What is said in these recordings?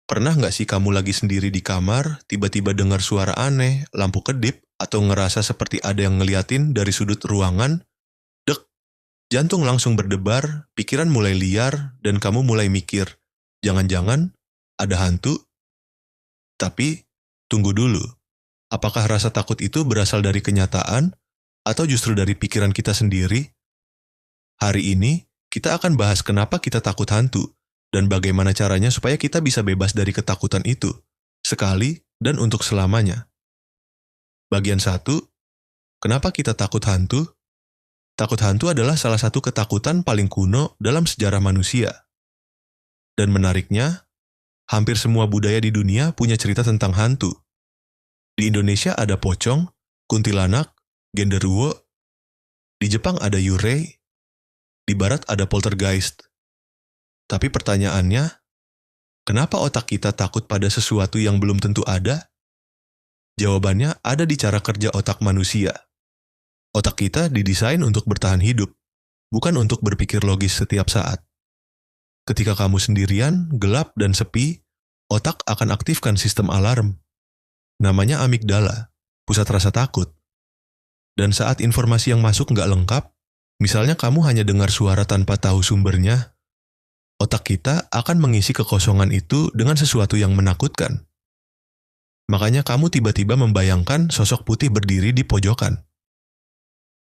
Pernah nggak sih kamu lagi sendiri di kamar, tiba-tiba dengar suara aneh, lampu kedip, atau ngerasa seperti ada yang ngeliatin dari sudut ruangan? Dek, jantung langsung berdebar, pikiran mulai liar, dan kamu mulai mikir, jangan-jangan ada hantu? Tapi, tunggu dulu. Apakah rasa takut itu berasal dari kenyataan, atau justru dari pikiran kita sendiri? Hari ini, kita akan bahas kenapa kita takut hantu, dan bagaimana caranya supaya kita bisa bebas dari ketakutan itu, sekali dan untuk selamanya. Bagian 1, kenapa kita takut hantu? Takut hantu adalah salah satu ketakutan paling kuno dalam sejarah manusia. Dan menariknya, hampir semua budaya di dunia punya cerita tentang hantu. Di Indonesia ada pocong, kuntilanak, genderuwo. Di Jepang ada yurei. Di Barat ada poltergeist. Tapi pertanyaannya, kenapa otak kita takut pada sesuatu yang belum tentu ada? Jawabannya ada di cara kerja otak manusia. Otak kita didesain untuk bertahan hidup, bukan untuk berpikir logis setiap saat. Ketika kamu sendirian, gelap dan sepi, otak akan aktifkan sistem alarm. Namanya amigdala, pusat rasa takut. Dan saat informasi yang masuk nggak lengkap, misalnya kamu hanya dengar suara tanpa tahu sumbernya, otak kita akan mengisi kekosongan itu dengan sesuatu yang menakutkan. Makanya kamu tiba-tiba membayangkan sosok putih berdiri di pojokan.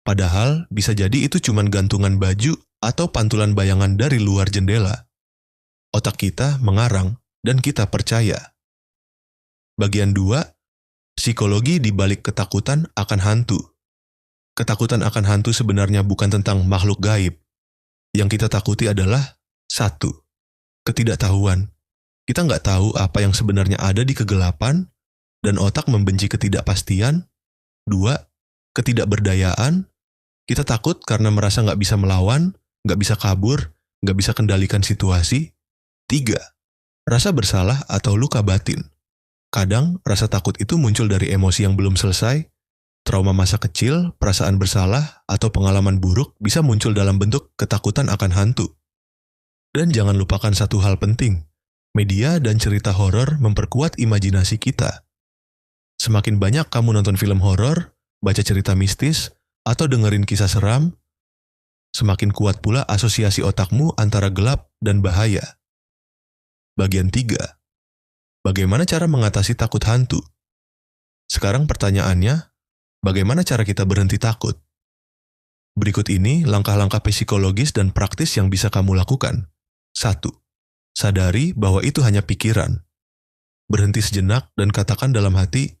Padahal bisa jadi itu cuma gantungan baju atau pantulan bayangan dari luar jendela. Otak kita mengarang dan kita percaya. Bagian 2, psikologi di balik ketakutan akan hantu. Ketakutan akan hantu sebenarnya bukan tentang makhluk gaib. Yang kita takuti adalah 1, ketidaktahuan. Kita nggak tahu apa yang sebenarnya ada di kegelapan, dan otak membenci ketidakpastian. 2, ketidakberdayaan. Kita takut karena merasa nggak bisa melawan, nggak bisa kabur, nggak bisa kendalikan situasi. 3, rasa bersalah atau luka batin. Kadang rasa takut itu muncul dari emosi yang belum selesai, trauma masa kecil, perasaan bersalah, atau pengalaman buruk bisa muncul dalam bentuk ketakutan akan hantu. Dan jangan lupakan satu hal penting, media dan cerita horor memperkuat imajinasi kita. Semakin banyak kamu nonton film horor, baca cerita mistis, atau dengerin kisah seram, semakin kuat pula asosiasi otakmu antara gelap dan bahaya. Bagian 3, bagaimana cara mengatasi takut hantu? Sekarang pertanyaannya, bagaimana cara kita berhenti takut? Berikut ini langkah-langkah psikologis dan praktis yang bisa kamu lakukan. 1, sadari bahwa itu hanya pikiran. Berhenti sejenak dan katakan dalam hati,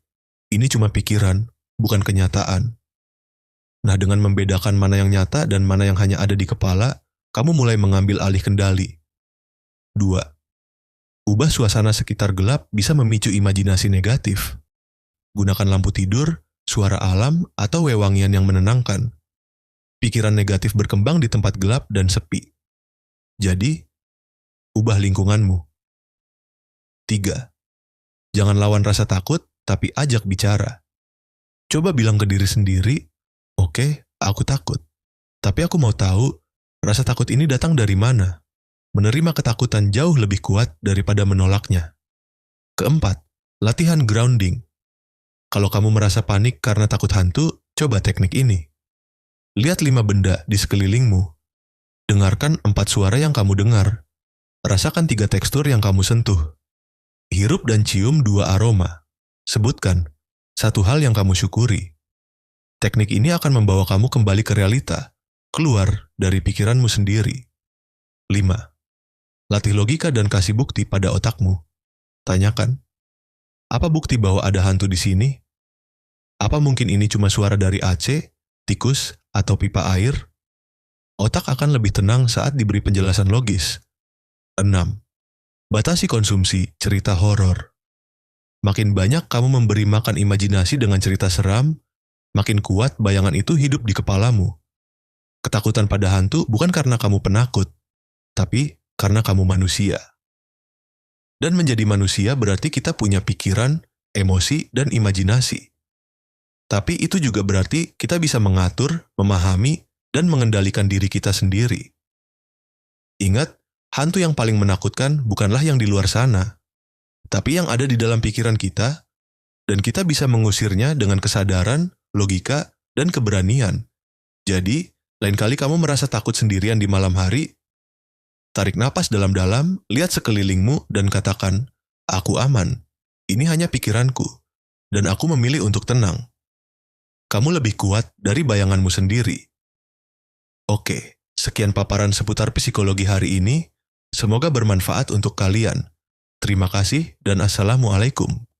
ini cuma pikiran, bukan kenyataan. Nah, dengan membedakan mana yang nyata dan mana yang hanya ada di kepala, kamu mulai mengambil alih kendali. 2, ubah suasana sekitar gelap bisa memicu imajinasi negatif. Gunakan lampu tidur, suara alam, atau wewangian yang menenangkan. Pikiran negatif berkembang di tempat gelap dan sepi. Jadi, ubah lingkunganmu. 3, jangan lawan rasa takut, tapi ajak bicara. Coba bilang ke diri sendiri, oke, aku takut. Tapi aku mau tahu, rasa takut ini datang dari mana? Menerima ketakutan jauh lebih kuat daripada menolaknya. 4, latihan grounding. Kalau kamu merasa panik karena takut hantu, coba teknik ini. Lihat 5 benda di sekelilingmu. Dengarkan 4 suara yang kamu dengar. Rasakan 3 tekstur yang kamu sentuh. Hirup dan cium 2 aroma. Sebutkan 1 hal yang kamu syukuri. Teknik ini akan membawa kamu kembali ke realita, keluar dari pikiranmu sendiri. 5, latih logika dan kasih bukti pada otakmu. Tanyakan, apa bukti bahwa ada hantu di sini? Apa mungkin ini cuma suara dari AC, tikus, atau pipa air? Otak akan lebih tenang saat diberi penjelasan logis. 6, batasi konsumsi cerita horor. Makin banyak kamu memberi makan imajinasi dengan cerita seram, makin kuat bayangan itu hidup di kepalamu. Ketakutan pada hantu bukan karena kamu penakut, tapi karena kamu manusia. Dan menjadi manusia berarti kita punya pikiran, emosi, dan imajinasi. Tapi itu juga berarti kita bisa mengatur, memahami, dan mengendalikan diri kita sendiri. Ingat, hantu yang paling menakutkan bukanlah yang di luar sana. tapi yang ada di dalam pikiran kita, dan kita bisa mengusirnya dengan kesadaran, logika, dan keberanian. Jadi, lain kali kamu merasa takut sendirian di malam hari, tarik napas dalam-dalam, lihat sekelilingmu, dan katakan, "Aku aman. Ini hanya pikiranku, dan aku memilih untuk tenang." Kamu lebih kuat dari bayanganmu sendiri. Oke, sekian paparan seputar psikologi hari ini. Semoga bermanfaat untuk kalian. Terima kasih dan assalamualaikum.